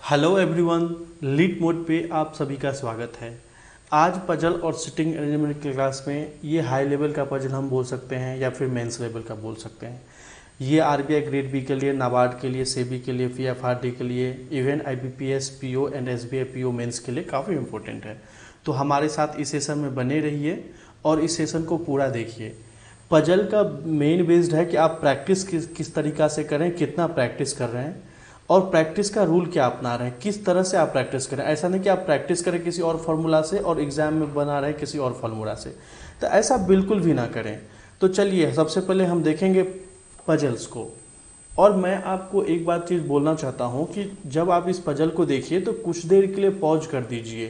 Hello everyone, lead mode पे आप सभी का स्वागत है। आज पजल और सिटिंग अरेंजमेंट की क्लास में ये हाई लेवल का पजल हम बोल सकते हैं या फिर मेंस लेवल का बोल सकते हैं। ये आरबीआई ग्रेड बी के लिए, नाबार्ड के लिए, सेबी के लिए, पीएफआरडी के लिए, even IBPS PO and SBI PO mains के लिए काफ़ी इंपॉर्टेंट है। तो हमारे साथ इस सेशन में बने रहिए और इस सेशन को पूरा देखिए। पजल का मेन बेस्ड है कि आप प्रैक्टिस किस तरीक़ा से करें, कितना प्रैक्टिस कर रहे हैं और प्रैक्टिस का रूल क्या अपना रहे हैं, किस तरह से आप प्रैक्टिस करें। ऐसा नहीं कि आप प्रैक्टिस करें किसी और फार्मूला से और एग्जाम में बना रहे हैं किसी और फार्मूला से, तो ऐसा बिल्कुल भी ना करें। तो चलिए सबसे पहले हम देखेंगे पजल्स को। और मैं आपको एक बात चीज़ बोलना चाहता हूँ कि जब आप इस पजल को देखिए तो कुछ देर के लिए पॉज कर दीजिए,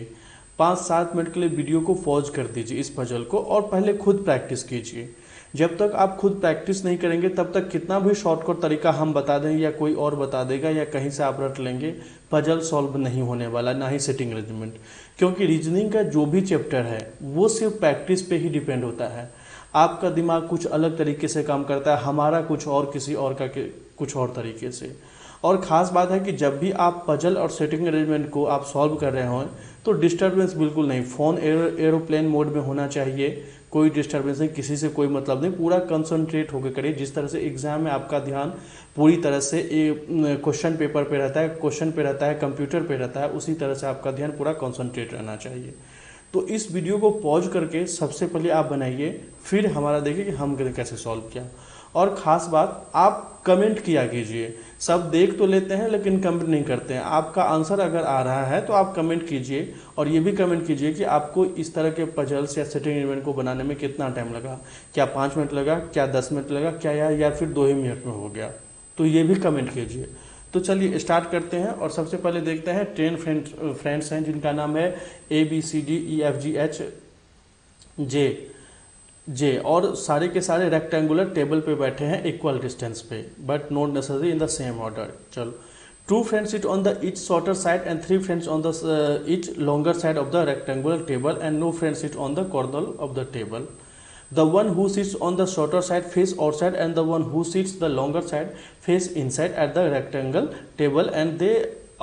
5-7 मिनट के लिए वीडियो को पॉज कर दीजिए इस पजल को और पहले खुद प्रैक्टिस कीजिए। जब तक आप खुद प्रैक्टिस नहीं करेंगे तब तक कितना भी शॉर्टकट तरीका हम बता दें या कोई और बता देगा या कहीं से आप रट लेंगे, पजल सॉल्व नहीं होने वाला, ना ही सिटिंग अरेंजमेंट। क्योंकि रीजनिंग का जो भी चैप्टर है वो सिर्फ प्रैक्टिस पे ही डिपेंड होता है। आपका दिमाग कुछ अलग तरीके से काम करता है, हमारा कुछ और, किसी और का कुछ और तरीके से। और ख़ास बात है कि जब भी आप पजल और सेटिंग अरेंजमेंट को आप सॉल्व कर रहे हों तो डिस्टर्बेंस बिल्कुल नहीं, फ़ोन एरोप्लेन मोड में होना चाहिए, कोई डिस्टर्बेंस नहीं, किसी से कोई मतलब नहीं, पूरा कंसंट्रेट होकर करिए। जिस तरह से एग्जाम में आपका ध्यान पूरी तरह से क्वेश्चन पेपर पे रहता है, क्वेश्चन पे रहता है, कंप्यूटर पे रहता है, उसी तरह से आपका ध्यान पूरा कंसंट्रेट रहना चाहिए। तो इस वीडियो को पॉज करके सबसे पहले आप बनाइए, फिर हमारा देखिए कि हम कैसे सॉल्व किया। और ख़ास बात, आप कमेंट किया कीजिए। सब देख तो लेते हैं लेकिन कमेंट नहीं करते हैं। आपका आंसर अगर आ रहा है तो आप कमेंट कीजिए और ये भी कमेंट कीजिए कि आपको इस तरह के पजल्स या सेटिंग इवेंट को बनाने में कितना टाइम लगा। क्या 5 मिनट लगा, क्या 10 मिनट लगा, क्या या फिर 2 ही मिनट में हो गया। तो ये भी कमेंट कीजिए। तो चलिए स्टार्ट करते हैं और सबसे पहले देखते हैं 10 फ्रेंड्स हैं जिनका नाम है ABCDEFGH जे और सारे के सारे रेक्टेंगुलर टेबल पे बैठे हैं इक्वल डिस्टेंस पे, but not necessary in the same order. चलो, 2 friends sit on the each shorter side and 3 friends on the each longer side of the rectangular table and no friends sit on the corner of the table. The one who sits on the shorter side face outside and the one who sits the longer side face inside at the rectangle table, and they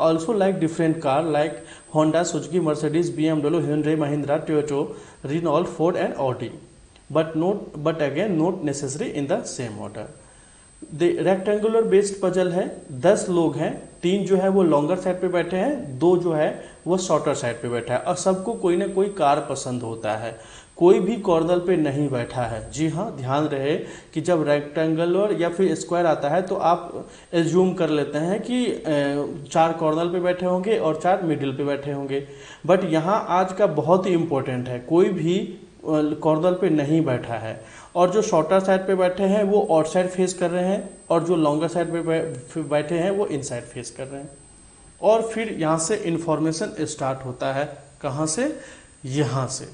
also like different car like Honda, Suzuki, Mercedes, BMW, Hyundai, Mahindra, Toyota, Renault, Ford and Audi. But again not necessary in the same order. Rectangular based puzzle है, 10 लोग हैं, 3 जो है वो longer side पे बैठे हैं, 2 जो है वो शॉर्टर साइड पे बैठा है और सबको कोई ना कोई कार पसंद होता है, कोई भी कॉर्नर पे नहीं बैठा है। जी हाँ, ध्यान रहे कि जब रेक्टेंगुलर या फिर स्क्वायर आता है तो आप एज्यूम कर लेते हैं कि 4 कॉर्नर पे बैठे होंगे और 4 मिडिल पे बैठे होंगे। बट यहाँ आज का बहुत ही इंपॉर्टेंट है, कोई भी कॉर्नर पे नहीं बैठा है और जो शॉर्टर साइड पे बैठे हैं वो आउट साइड फेस कर रहे हैं और जो लॉन्गर साइड पे बैठे हैं वो इनसाइड फेस कर रहे हैं। और फिर यहाँ से इंफॉर्मेशन स्टार्ट होता है, कहाँ से? यहाँ से,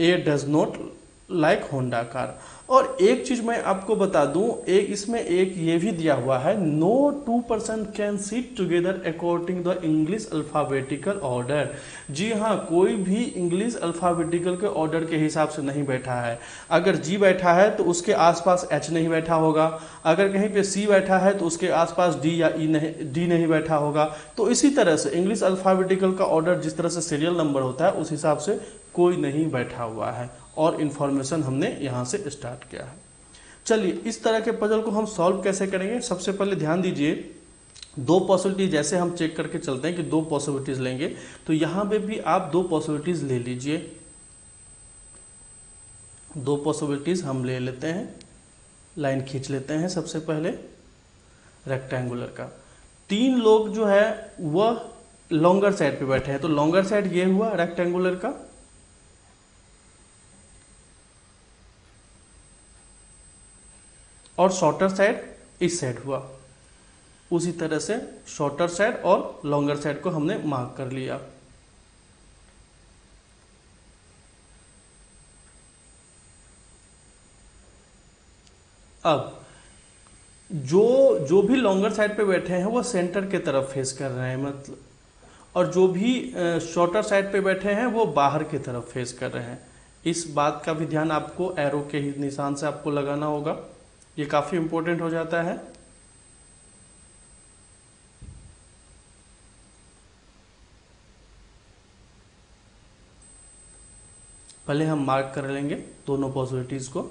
A does not like Honda car. और एक चीज मैं आपको बता दूं, एक इसमें एक ये भी दिया हुआ है, no 2 person can sit together according the English alphabetical order. जी हाँ, कोई भी इंग्लिश अल्फाबेटिकल के ऑर्डर के हिसाब से नहीं बैठा है। अगर जी बैठा है तो उसके आसपास एच नहीं बैठा होगा, अगर कहीं पे सी बैठा है तो उसके आसपास डी या डी नहीं बैठा होगा। तो इसी तरह से इंग्लिश अल्फाबेटिकल का ऑर्डर जिस तरह से सीरियल नंबर होता है उस हिसाब से कोई नहीं बैठा हुआ है और इन्फॉर्मेशन हमने यहाँ से स्टार्ट किया है। चलिए इस तरह के पजल को हम सॉल्व कैसे करेंगे। सबसे पहले ध्यान दीजिए, 2 पॉसिबिलिटीज जैसे हम चेक करके चलते हैं कि 2 पॉसिबिलिटीज लेंगे, तो यहाँ पे भी आप 2 पॉसिबिलिटीज ले लीजिए। 2 पॉसिबिलिटीज हम ले लेते हैं, लाइन खींच लेते हैं। सबसे पहले रेक्टेंगुलर का 3 लोग जो है वह लॉन्गर साइड पे बैठे हैं, तो लॉन्गर साइड ये हुआ रेक्टेंगुलर का, और शॉर्टर साइड इस साइड हुआ। उसी तरह से शॉर्टर साइड और लॉन्गर साइड को हमने मार्क कर लिया। अब जो भी लॉन्गर साइड पे बैठे हैं वो सेंटर के तरफ फेस कर रहे हैं, मतलब, और जो भी शॉर्टर साइड पे बैठे हैं वो बाहर की तरफ फेस कर रहे हैं। इस बात का भी ध्यान आपको एरो के ही निशान से आपको लगाना होगा, ये काफ़ी इंपॉर्टेंट हो जाता है। पहले हम मार्क कर लेंगे दोनों पॉसिबिलिटीज को।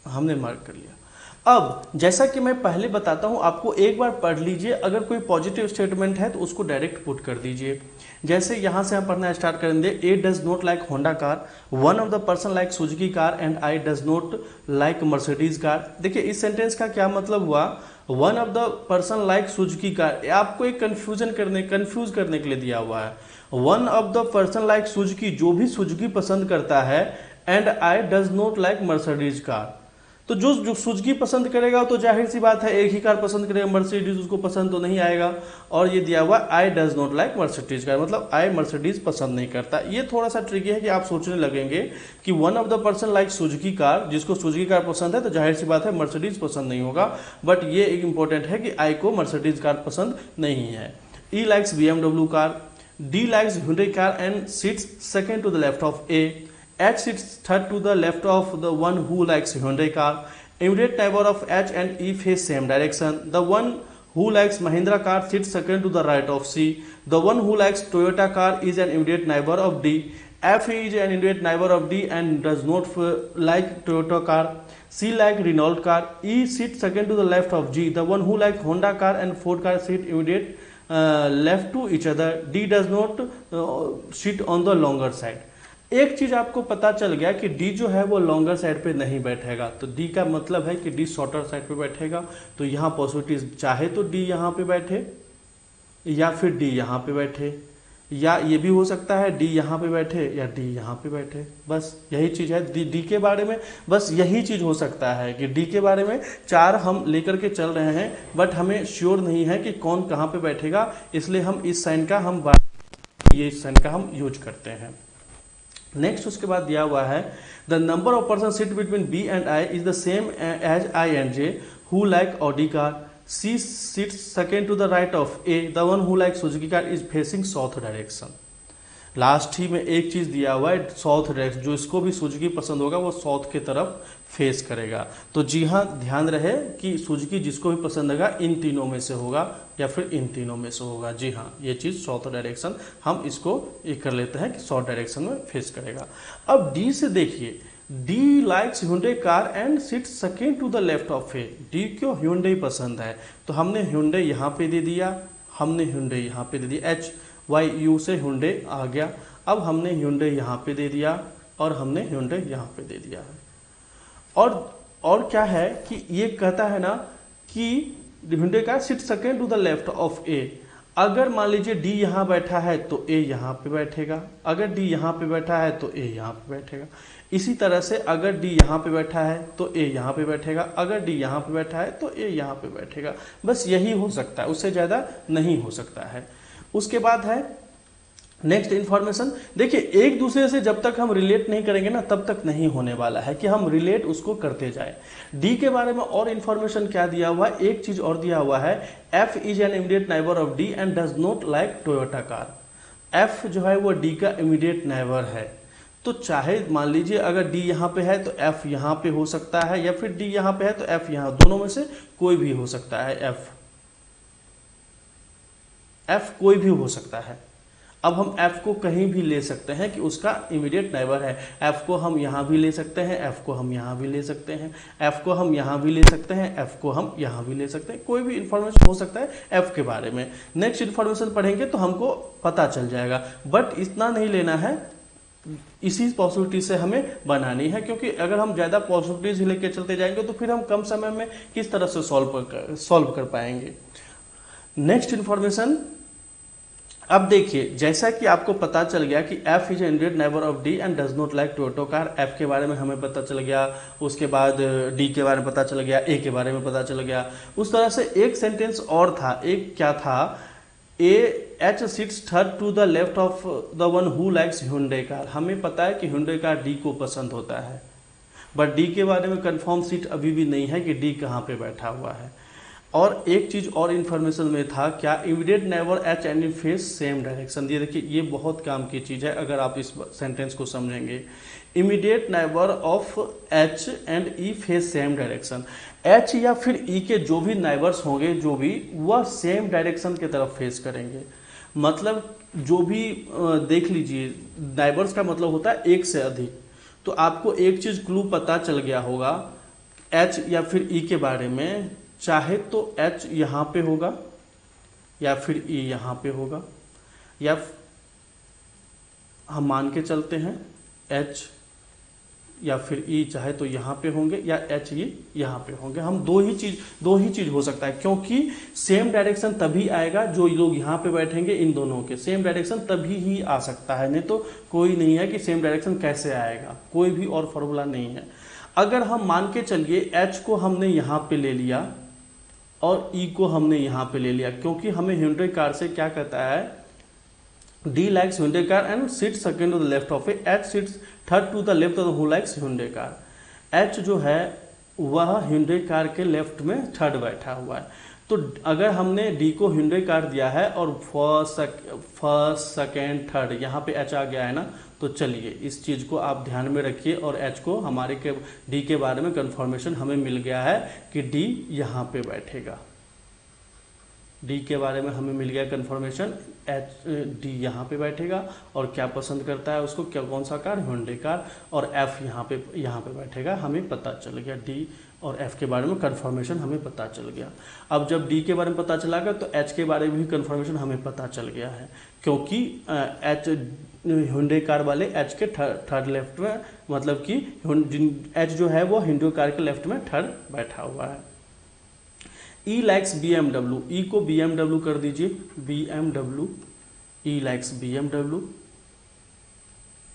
हमने मार्क कर लिया। अब जैसा कि मैं पहले बताता हूं आपको, एक बार पढ़ लीजिए, अगर कोई पॉजिटिव स्टेटमेंट है तो उसको डायरेक्ट पुट कर दीजिए। जैसे यहां से हम पढ़ना स्टार्ट करेंगे, A does not like Honda car, one of the person like Suzuki car and I does not like Mercedes car. देखिए इस सेंटेंस का क्या मतलब हुआ, one of the person like Suzuki car, आपको एक कंफ्यूज करने के लिए दिया हुआ है। One of the person like Suzuki, जो भी सुजुकी पसंद करता है, and I does not like Mercedes car, तो जो सुजुकी पसंद करेगा तो जाहिर सी बात है एक ही कार पसंद करेगा, मर्सिडीज उसको पसंद तो नहीं आएगा। और ये दिया हुआ आई does not like Mercedes car, मतलब आई मर्सिडीज पसंद नहीं करता। ये थोड़ा सा ट्रिकी है कि आप सोचने लगेंगे कि one of the person like Suzuki car, जिसको सुजुकी कार पसंद है तो जाहिर सी बात है मर्सिडीज पसंद नहीं होगा, बट ये एक इंपॉर्टेंट है कि आई को मर्सिडीज कार पसंद नहीं है। E likes BMW car, D likes Hyundai car and sits second to the left of A, H sits third to the left of the one who likes Hyundai car. Immediate neighbor of H and E face same direction. The one who likes Mahindra car sits second to the right of C. The one who likes Toyota car is an immediate neighbor of D. F is an immediate neighbor of D and does not like Toyota car. C like Renault car. E sits second to the left of G. The one who likes Honda car and Ford car sit immediate left to each other. D does not sit on the longer side. एक चीज आपको पता चल गया कि D जो है वो लॉन्गर साइड पे नहीं बैठेगा, तो डी का मतलब है कि डी शॉर्टर साइड पे बैठेगा। तो यहाँ पॉसिबिलिटीज चाहे तो डी यहाँ पे बैठे या फिर डी यहाँ पे बैठे, या ये भी हो सकता है डी यहाँ पे बैठे या डी यहाँ पे बैठे। बस यही चीज है डी के बारे में, बस यही चीज हो सकता है कि डी के बारे में चार हम लेकर के चल रहे हैं, बट हमें श्योर नहीं है कि कौन कहाँ पे बैठेगा, इसलिए हम इस साइन का ये साइन का हम यूज करते हैं। नेक्स्ट उसके बाद दिया हुआ है, the number of person sit between B and I is the same as I and J who like Audi car. C sits second to the right of A, the one who like Suzuki car is facing south direction. Last ही में एक चीज दिया हुआ है south direction, जो इसको भी सुजुकी पसंद होगा वो साउथ की तरफ फेस करेगा। तो जी हाँ, ध्यान रहे कि सुजुकी जिसको भी पसंद होगा इन तीनों में से होगा या फिर इन तीनों में से होगा। जी हाँ, ये चीज साउथ डायरेक्शन, हम इसको ये कर लेते हैं कि साउथ डायरेक्शन में फेस करेगा। अब डी से देखिए, D likes Hyundai car and sits second to the left of A. D को Hyundai पसंद है तो हमने Hyundai यहाँ पे दे दिया, हमने Hyundai यहाँ पे दे दिया, HYU से Hyundai आ गया। अब हमने Hyundai यहाँ पे दे दिया और हमने Hyundai यहाँ पे दे दिया है। और क्या है कि ये कहता है ना कि Hyundai car sit second to the left of A. अगर मान लीजिए डी यहाँ बैठा है तो ए यहाँ पे बैठेगा, अगर डी यहाँ पे बैठा है तो ए यहाँ पे बैठेगा। इसी तरह से अगर डी यहाँ पे बैठा है तो ए यहाँ पे बैठेगा, अगर डी यहाँ पे बैठा है तो ए यहाँ पे बैठेगा। बस यही हो सकता है, उससे ज़्यादा नहीं हो सकता है। उसके बाद है नेक्स्ट इंफॉर्मेशन। देखिए एक दूसरे से जब तक हम रिलेट नहीं करेंगे ना तब तक नहीं होने वाला है कि हम रिलेट उसको करते जाए। डी के बारे में और इंफॉर्मेशन क्या दिया हुआ है, एक चीज और दिया हुआ है, F is an immediate neighbour of D and does not like Toyota car. F जो है वो डी का इमीडिएट नेबर है, तो चाहे मान लीजिए अगर डी यहाँ पे है तो एफ यहाँ पे हो सकता है, या फिर डी यहाँ पे है तो एफ यहाँ, दोनों में से कोई भी हो सकता है। एफ कोई भी हो सकता है। अब हम f को कहीं भी ले सकते हैं कि उसका इमीडिएट नेबर है। f को हम यहाँ भी ले सकते हैं, f को हम यहाँ भी ले सकते हैं, f को हम यहाँ भी ले सकते हैं, f को हम यहाँ भी ले सकते हैं। कोई भी इंफॉर्मेशन हो सकता है f के बारे में। नेक्स्ट इंफॉर्मेशन पढ़ेंगे तो हमको पता चल जाएगा, बट इतना नहीं लेना है, इसी पॉसिबिलिटी से हमें बनानी है, क्योंकि अगर हम ज़्यादा पॉसिबिलिटीज लेके चलते जाएंगे तो फिर हम कम समय में किस तरह से सॉल्व कर पाएंगे। नेक्स्ट इंफॉर्मेशन, अब देखिए जैसा कि आपको पता चल गया कि f is immediate neighbour of d and does not like Toyota car. f के बारे में हमें पता चल गया, उसके बाद d के बारे में पता चल गया, a के बारे में पता चल गया। उस तरह से एक सेंटेंस और था, एक क्या था, H sits third to the left of the one who likes Hyundai car. हमें पता है कि Hyundai कार d को पसंद होता है, बट d के बारे में कंफर्म सीट अभी भी नहीं है कि d कहाँ पे बैठा हुआ है। और एक चीज और इन्फॉर्मेशन में था क्या, immediate neighbour H and E face same direction. ये देखिए ये बहुत काम की चीज है अगर आप इस सेंटेंस को समझेंगे। Immediate neighbour of H and E face same direction. H या फिर ई के जो भी नेबर्स होंगे जो भी, वह सेम डायरेक्शन की तरफ फेस करेंगे। मतलब जो भी देख लीजिए, नेबर्स का मतलब होता है एक से अधिक। तो आपको एक चीज क्लू पता चल गया होगा एच या फिर ई के बारे में, चाहे तो एच यहाँ पे होगा या फिर ई यहाँ पे होगा, या हम मान के चलते हैं एच या फिर ई चाहे तो यहाँ पे होंगे या एच ई यहाँ पे होंगे। हम दो ही चीज हो सकता है, क्योंकि सेम डायरेक्शन तभी आएगा जो लोग यहाँ पे बैठेंगे, इन दोनों के सेम डायरेक्शन तभी ही आ सकता है, नहीं तो कोई नहीं है कि सेम डायरेक्शन कैसे आएगा, कोई भी और फॉर्मूला नहीं है। अगर हम मान के चलिए एच को हमने यहाँ पे ले लिया और ई को हमने यहाँ पे ले लिया, क्योंकि हमें ह्यूंडई कार से क्या कहता है, D likes Hyundai car and sit second to the left of A, H sits third to the left of who likes Hyundai car. H जो है वह ह्यूंडई कार के लेफ्ट में थर्ड बैठा हुआ है। तो अगर हमने डी को ह्यूंडई कार दिया है और फर्स्ट सेकेंड थर्ड यहाँ पे एच आ गया है ना, तो चलिए इस चीज को आप ध्यान में रखिए। और एच को हमारे के डी के बारे में कंफर्मेशन हमें मिल गया है कि डी यहाँ पे बैठेगा। डी के बारे में हमें मिल गया कंफर्मेशन, एच डी यहाँ पे बैठेगा और क्या पसंद करता है उसको, क्या कौन सा कार, ह्यूंडई कार, और एफ यहाँ पे बैठेगा। हमें पता चल गया डी और एफ के बारे में कंफर्मेशन हमें पता चल गया। अब जब डी के बारे में पता चला गया तो एच के बारे में भी कंफर्मेशन हमें पता चल गया है, क्योंकि एच ह्यूंडई कार वाले एच के थर्ड लेफ्ट में, मतलब कि एच जो है वो ह्यूंडई कार के लेफ्ट में थर्ड बैठा हुआ है। E likes B M W, ई को बी एम डब्ल्यू कर दीजिए, बी एम डब्ल्यू, ई लाइक्स बी एम डब्ल्यू,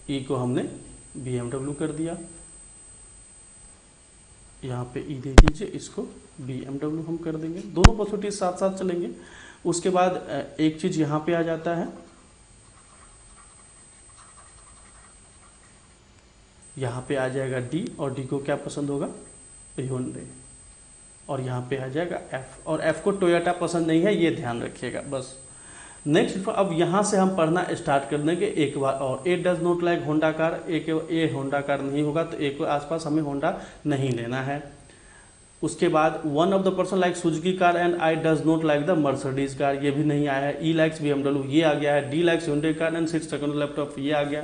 ई को हमने बी एम डब्ल्यू कर दिया, यहाँ पे ई दे दीजिए, इसको बी एम डब्ल्यू हम कर देंगे। दोनों पॉसिबिलिटी साथ साथ चलेंगे। उसके बाद एक चीज यहाँ पे आ जाता है, यहाँ पे आ जाएगा डी, और डी को क्या पसंद होगा, ह्यूंडई, और यहाँ पे आ जाएगा एफ, और एफ को टोयोटा पसंद नहीं है, ये ध्यान रखिएगा बस। नेक्स्ट अब यहाँ से हम पढ़ना स्टार्ट कर देंगे एक बार और। A does not like Honda car, A Honda car नहीं होगा तो ए के आसपास हमें होंडा नहीं लेना है। उसके बाद one of the person like Suzuki car and I does not like the Mercedes car, ये भी नहीं आया है। ई लाइक्स BMW, ये आ गया है। D likes Hyundai car and sits second left of, ये आ गया।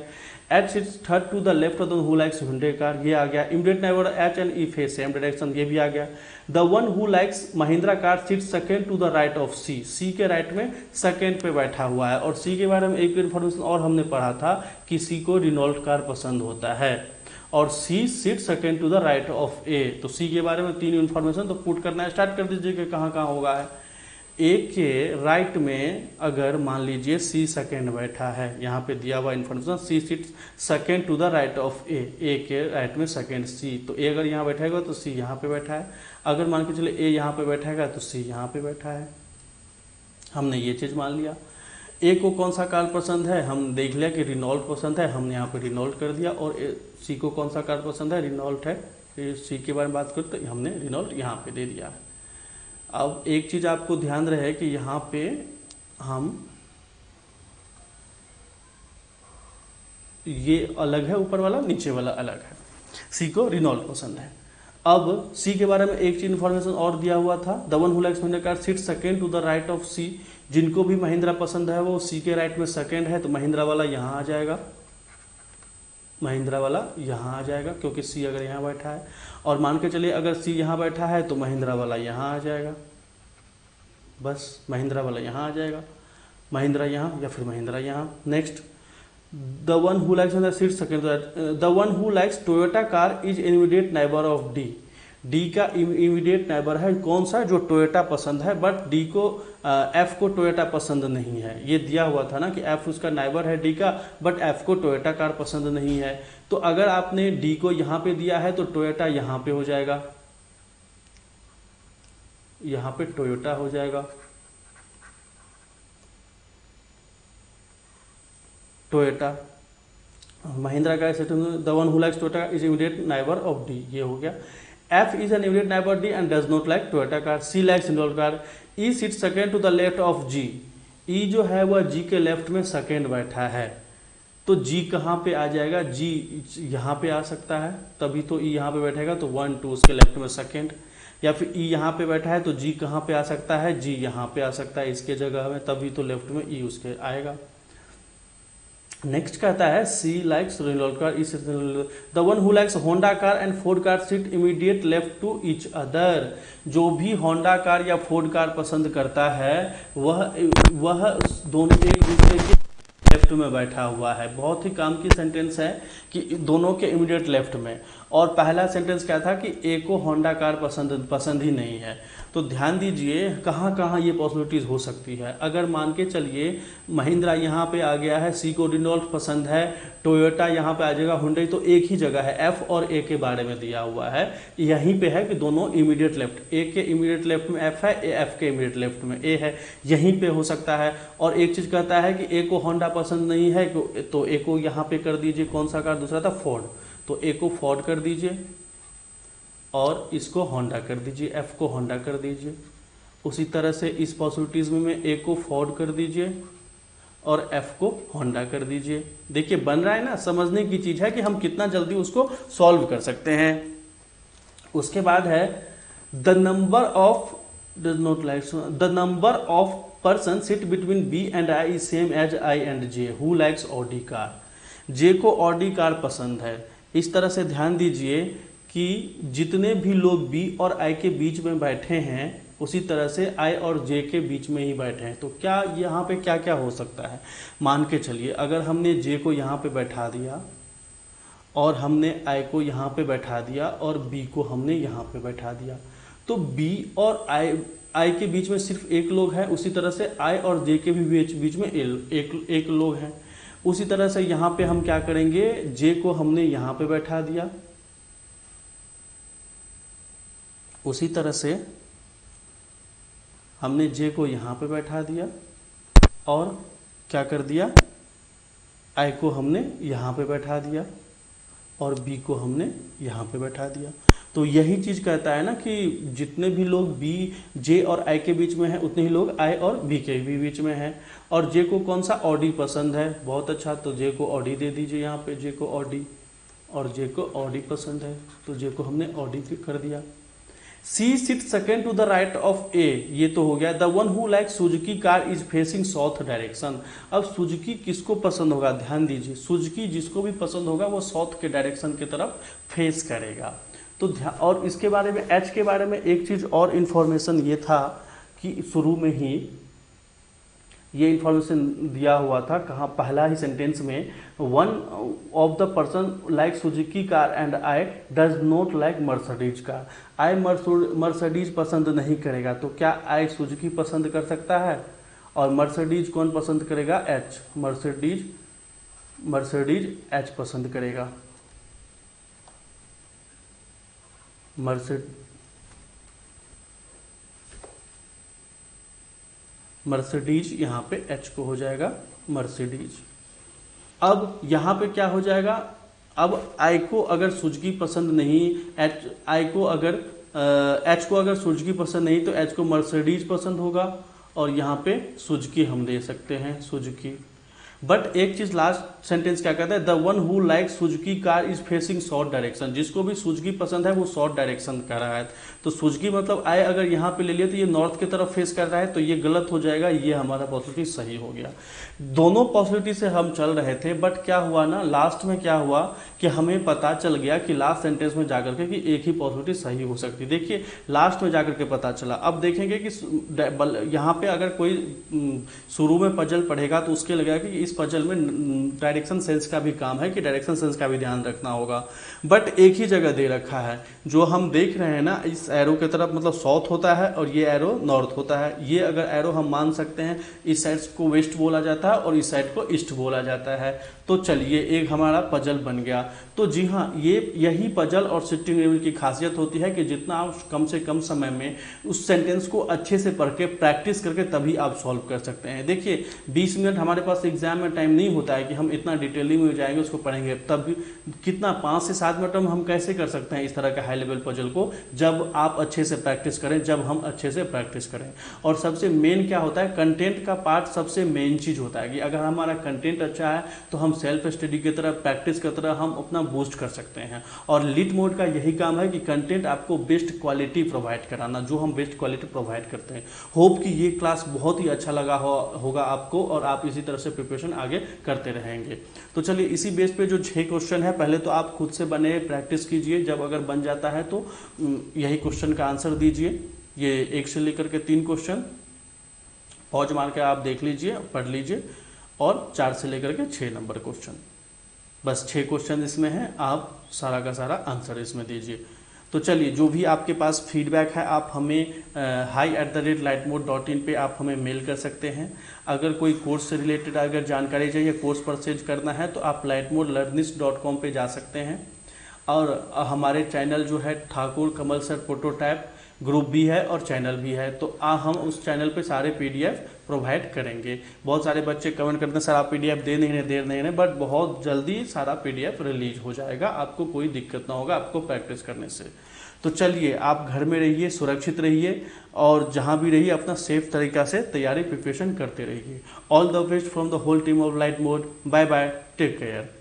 H sits third to the left of the who likes Hyundai car, ये आ गया। Immediate neighbour H and E face same direction, ये भी आ गया। The one who likes Mahindra car sits second to the right of C, C के right में second पे बैठा हुआ है। और सी के बारे में एक इन्फॉर्मेशन और हमने पढ़ा था कि सी को रिनॉल्ट कार पसंद होता है, और C sit second to the right of A. तो सी के बारे में तीन इन्फॉर्मेशन तो पुट करना स्टार्ट कर दीजिए कि कहाँ कहाँ होगा है। ए के राइट में अगर मान लीजिए सी सेकंड बैठा है, यहाँ पे दिया हुआ information C sit second to the right of A के राइट में सेकंड सी, तो ए अगर यहाँ बैठेगा तो सी यहाँ पे बैठा है। अगर मान के चले ए यहाँ पे बैठेगा तो सी यहाँ पे बैठा है। हमने ये चीज मान लिया। ए को कौन सा कार पसंद है, हम देख लिया कि रिनॉल्ट पसंद है, हमने यहाँ पे रिनॉल्ट कर दिया। और सी को कौन सा कार पसंद है, रिनॉल्ट है। सी के बारे में बात करें तो हमने रिनॉल्ट यहाँ पे दे दिया है। अब एक चीज आपको ध्यान रहे कि यहाँ पे हम ये अलग है, ऊपर वाला नीचे वाला अलग है। सी को रिनॉल्ट पसंद है। अब सी के बारे में एक चीज इन्फॉर्मेशन और दिया हुआ था, the one who likes Mahindra car sit second to the right of C, जिनको भी महिंद्रा पसंद है वो सी के राइट में सेकंड है, तो महिंद्रा वाला यहाँ आ जाएगा, महिंद्रा वाला यहाँ आ जाएगा, क्योंकि सी अगर यहाँ बैठा है। और मान के चलिए अगर सी यहाँ बैठा है तो महिंद्रा वाला यहाँ आ जाएगा, बस महिंद्रा वाला यहाँ आ जाएगा, महिंद्रा यहाँ या फिर महिंद्रा यहाँ। Next the one who likes seat second, the one who likes Toyota car is immediate neighbour of D, D का इमीडिएट नेबर है कौन सा, जो टोयोटा पसंद है, बट डी को एफ को टोयोटा पसंद नहीं है। ये दिया हुआ था ना कि एफ उसका नेबर है डी का, बट एफ को टोयोटा कार पसंद नहीं है। तो अगर आपने डी को यहाँ पे दिया है तो टोयोटा यहाँ पे हो जाएगा, यहाँ पे टोयोटा हो जाएगा, टोयोटा। महिंद्रा का the one who likes Toyota is immediate neighbour of D, ये हो गया। F is an immediate neighbor D and does not like Toyota car. C likes Indore car. E sits second to the left of G. E जो है वह G के left में second बैठा है, तो G कहाँ पे आ जाएगा? G यहाँ पे आ सकता है, तभी तो E यहाँ पे बैठेगा, तो 1 2 उसके लेफ्ट में सेकेंड। या फिर E यहाँ पे बैठा है तो G कहाँ पे आ सकता है? G यहाँ पे आ सकता है इसके जगह में, तभी तो लेफ्ट में E उसके आएगा। नेक्स्ट कहता है C likes Renault car, is the one who likes Honda car and Ford car sit immediate left to each other. जो भी होंडा कार या फोर्ड कार पसंद करता है वह दोनों एक दूसरे के लेफ्ट में बैठा हुआ है। बहुत ही काम की सेंटेंस है कि दोनों के इमीडिएट लेफ्ट में। और पहला सेंटेंस क्या था कि ए को होंडा कार पसंद ही नहीं है। तो ध्यान दीजिए कहाँ कहाँ ये पॉसिबिलिटीज़ हो सकती है। अगर मान के चलिए महिंद्रा यहाँ पे आ गया है, सी को रेनॉल्ट पसंद है, टोयोटा यहाँ पे आ जाएगा, हुंडई, तो एक ही जगह है, एफ और ए के बारे में दिया हुआ है, यहीं पे है कि दोनों इमीडिएट लेफ्ट, ए के इमीडिएट लेफ्ट में एफ है, एफ के इमीडिएट लेफ्ट में ए है, यहीं पे हो सकता है। और एक चीज़ कहता है कि ए को होंडा पसंद नहीं है तो ए को यहाँ पे कर दीजिए, कौन सा कार दूसरा था? फोर्ड, तो ए को फोर्ड कर दीजिए और इसको होंडा कर दीजिए, एफ को होंडा कर दीजिए। उसी तरह से इस पॉसिबिलिटीज में ए को फोर्ड कर दीजिए और एफ को होंडा कर दीजिए। देखिए बन रहा है ना, समझने की चीज है कि हम कितना जल्दी उसको सॉल्व कर सकते हैं। उसके बाद है the number of does not like the number of person sit between B and I is same as I and J who likes Audi car. J को ऑडी कार पसंद है। इस तरह से ध्यान दीजिए कि जितने भी लोग बी और आई के बीच में बैठे हैं उसी तरह से आई और जे के बीच में ही बैठे हैं। तो क्या यहाँ पे क्या क्या हो सकता है? मान के चलिए अगर हमने जे को यहाँ पे बैठा दिया और हमने आई को यहाँ पे बैठा दिया और बी को हमने यहाँ पे बैठा दिया, तो बी और आई के बीच में सिर्फ एक लोग है, उसी तरह से आई और जे के भी बीच में एक लोग हैं। उसी तरह से यहाँ पे हम क्या करेंगे, जे को हमने यहाँ पे बैठा दिया, उसी तरह से हमने जे को यहाँ पे बैठा दिया और क्या कर दिया, आई को हमने यहाँ पे बैठा दिया और बी को हमने यहाँ पे बैठा दिया। तो यही चीज़ कहता है ना कि जितने भी लोग बी जे और आई के बीच में हैं उतने ही लोग आई और बी के भी बीच में हैं। और जे को कौन सा? ऑडी पसंद है, बहुत अच्छा, तो जे को ऑडी दे दीजिए यहाँ पे, जे को ऑडी, और जे को ऑडी पसंद है तो जे को हमने ऑडी कर दिया। C sit second to the right of A, ये तो हो गया। The one who like Suzuki car is facing south direction. अब सुजुकी किसको पसंद होगा? ध्यान दीजिए, सुजुकी जिसको भी पसंद होगा वो साउथ के डायरेक्शन की तरफ फेस करेगा। तो और इसके बारे में एच के बारे में एक चीज और इन्फॉर्मेशन ये था कि शुरू में ही ये इन्फॉर्मेशन दिया हुआ था, कहाँ? पहला ही सेंटेंस में, one of the person like Suzuki car and I does not like Mercedes car. I Mercedes पसंद नहीं करेगा, तो क्या आई सुजुकी पसंद कर सकता है? और मर्सिडीज कौन पसंद करेगा? एच, मर्सिडीज एच पसंद करेगा। मर्सिडीज यहाँ पे एच को हो जाएगा मर्सिडीज। अब यहाँ पे क्या हो जाएगा? अब आई को अगर सुजुकी पसंद नहीं, एच को अगर सुजुकी पसंद नहीं तो एच को मर्सिडीज पसंद होगा और यहाँ पे सुजुकी हम दे सकते हैं, सुजुकी। बट एक चीज लास्ट सेंटेंस क्या कहता है? The one who like Suzuki car is facing south direction. जिसको भी सुजुकी पसंद है वो साउथ डायरेक्शन कर रहा है। तो सुजुकी मतलब आई अगर यहाँ पे ले लिया तो ये नॉर्थ की तरफ फेस कर रहा है, तो ये गलत हो जाएगा, ये हमारा पॉसिबिलिटी सही हो गया। दोनों पॉसिबिलिटी से हम चल रहे थे, बट क्या हुआ ना, लास्ट में क्या हुआ कि हमें पता चल गया कि लास्ट सेंटेंस में जाकर के कि एक ही पॉसिबिलिटी सही हो सकती है। देखिए लास्ट में जाकर के पता चला। अब देखेंगे कि यहाँ पे अगर कोई शुरू में पजल पढ़ेगा तो उसके लगेगा कि इस पजल में डायरेक्शन सेंस का भी काम है, कि डायरेक्शन सेंस का भी ध्यान रखना होगा। बट एक ही जगह दे रखा है, जो हम देख रहे हैं ना, इस एरो के तरफ मतलब साउथ होता है और ये एरो नॉर्थ होता है। ये अगर एरो हम मान सकते हैं, इस साइड को वेस्ट बोला जाता है और इस साइड को ईस्ट बोला जाता है। तो चलिए एक हमारा पजल बन गया। तो जी हाँ, यही पजल और सिटिंग एरेंजमेंट की खासियत होती है कि जितना आप कम से कम समय में उस सेंटेंस को अच्छे से पढ़ के प्रैक्टिस करके तभी आप सॉल्व कर सकते हैं। देखिए 20 मिनट हमारे पास एग्जाम में टाइम नहीं होता है कि हम इतना डिटेलिंग में जाएंगे उसको पढ़ेंगे, तब कितना 5 से 7 मिनट में हम कैसे कर सकते हैं इस तरह का हाई लेवल पजल को, जब आप अच्छे से प्रैक्टिस करें, जब हम अच्छे से प्रैक्टिस करें। और सबसे मेन क्या होता है, कंटेंट का पार्ट सबसे मेन चीज होता है कि अगर हमारा कंटेंट अच्छा है तो हम सेल्फ स्टडी की तरह, प्रैक्टिस की तरह हम अपना बूस्ट कर सकते हैं। और लीट मोड का यही काम है कि कंटेंट आपको बेस्ट क्वालिटी प्रोवाइड कराना, जो हम बेस्ट क्वालिटी प्रोवाइड करते हैं। होप कि ये क्लास बहुत ही अच्छा लगा होगा आपको और आप इसी तरह से प्रिपरेशन आगे करते रहेंगे। तो चलिए इसी बेस पे जो 6 क्वेश्चन है, पहले तो आप खुद से बने प्रैक्टिस कीजिए, जब अगर बन जाता है तो यही क्वेश्चन का आंसर दीजिए। ये 1 से लेकर के 3 क्वेश्चन पॉज मार के आप देख लीजिए, पढ़ लीजिए, और 4 से लेकर के 6 नंबर क्वेश्चन, बस 6 क्वेश्चन इसमें हैं, आप सारा का सारा आंसर इसमें दीजिए। तो चलिए जो भी आपके पास फीडबैक है आप हमें hi@lightmode.in पे आप हमें मेल कर सकते हैं। अगर कोई कोर्स से रिलेटेड अगर जानकारी चाहिए, कोर्स परचेज करना है तो आप lightmodelearnist.com पे जा सकते हैं। और हमारे चैनल जो है ठाकुर कमल सर प्रोटोटाइप ग्रुप भी है और चैनल भी है, तो हम उस चैनल पे सारे PDF प्रोवाइड करेंगे। बहुत सारे बच्चे कमेंट करते हैं सर आप PDF दे नहीं रहे, देर नहीं रहे, बट बहुत जल्दी सारा PDF रिलीज हो जाएगा, आपको कोई दिक्कत ना होगा आपको प्रैक्टिस करने से। तो चलिए आप घर में रहिए, सुरक्षित रहिए, और जहाँ भी रहिए अपना सेफ तरीका से तैयारी प्रिपरेशन करते रहिए। All the best from the whole team of Light Mode. Bye bye, take care.